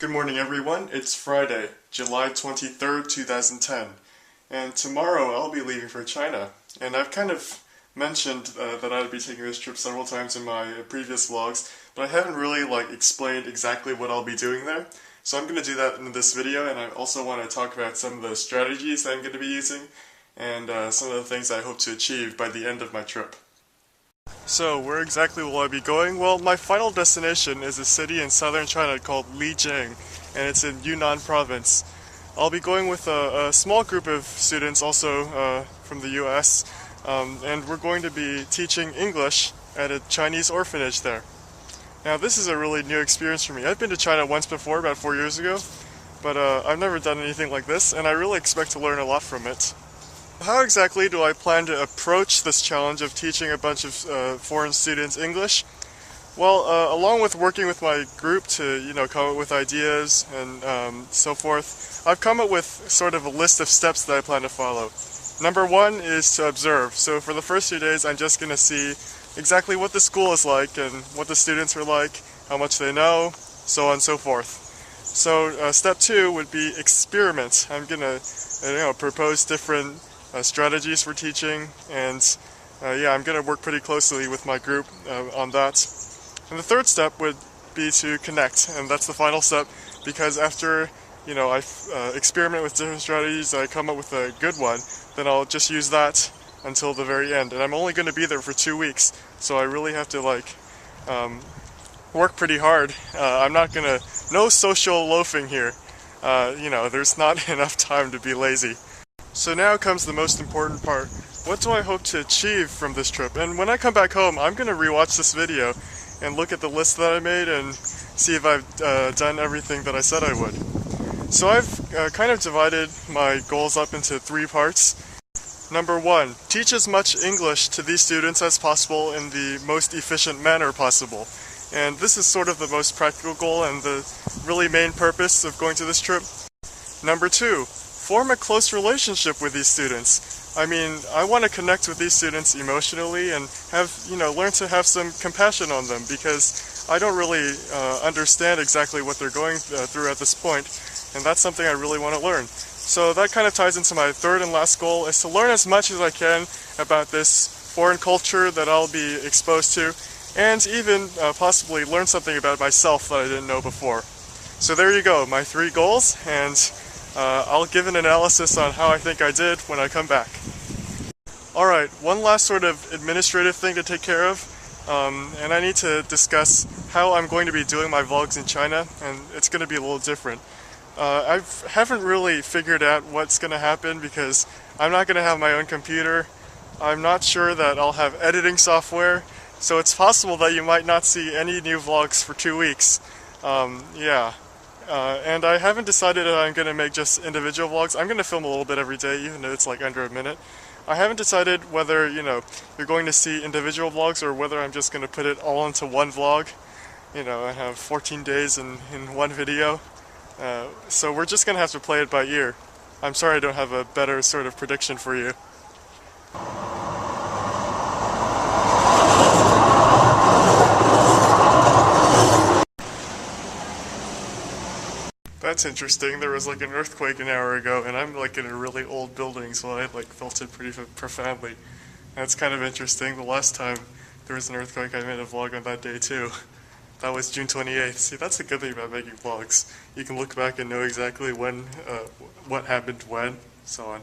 Good morning everyone, it's Friday, July 23rd, 2010, and tomorrow I'll be leaving for China. And I've kind of mentioned that I'd be taking this trip several times in my previous vlogs, but I haven't really explained exactly what I'll be doing there. So I'm going to do that in this video, and I also want to talk about some of the strategies that I'm going to be using, and some of the things I hope to achieve by the end of my trip. So, where exactly will I be going? Well, my final destination is a city in southern China called Lijiang, and it's in Yunnan province. I'll be going with a small group of students also from the US, and we're going to be teaching English at a Chinese orphanage there. Now, this is a really new experience for me. I've been to China once before, about 4 years ago, but I've never done anything like this, and I really expect to learn a lot from it. How exactly do I plan to approach this challenge of teaching a bunch of foreign students English? Well, along with working with my group to, come up with ideas and so forth, I've come up with sort of a list of steps that I plan to follow. Number one is to observe. So for the first few days, I'm just going to see exactly what the school is like and what the students are like, how much they know, so on and so forth. So step two would be experiment. I'm going to, propose different strategies for teaching, and I'm going to work pretty closely with my group on that. And the third step would be to connect, and that's the final step, because after I experiment with different strategies, I come up with a good one, then I'll just use that until the very end. And I'm only going to be there for 2 weeks, so I really have to work pretty hard. I'm not going to, no social loafing here. There's not enough time to be lazy. So now comes the most important part. What do I hope to achieve from this trip? And when I come back home, I'm going to rewatch this video and look at the list that I made and see if I've done everything that I said I would. So I've kind of divided my goals up into 3 parts. Number 1, teach as much English to these students as possible in the most efficient manner possible. And this is sort of the most practical goal and the really main purpose of going to this trip. Number 2, form a close relationship with these students. I mean, I want to connect with these students emotionally and learn to have some compassion on them, because I don't really understand exactly what they're going through at this point, and that's something I really want to learn. So that kind of ties into my third and last goal, is to learn as much as I can about this foreign culture that I'll be exposed to, and even possibly learn something about myself that I didn't know before. So there you go, my 3 goals, and I'll give an analysis on how I think I did when I come back. Alright, one last sort of administrative thing to take care of, and I need to discuss how I'm going to be doing my vlogs in China, and it's going to be a little different. I haven't really figured out what's going to happen, because I'm not going to have my own computer. I'm not sure that I'll have editing software, so it's possible that you might not see any new vlogs for 2 weeks. And I haven't decided if I'm going to make just individual vlogs. I'm going to film a little bit every day, even though it's under a minute. I haven't decided whether, you're going to see individual vlogs or whether I'm just going to put it all into one vlog. I have 14 days in one video. So we're just going to have to play it by ear. I'm sorry I don't have a better sort of prediction for you. That's interesting. There was an earthquake an hour ago, and I'm in a really old building, so I felt it pretty profoundly. That's kind of interesting. The last time there was an earthquake, I made a vlog on that day too. That was June 28th. See, that's a good thing about making vlogs. You can look back and know exactly when, what happened when, so on.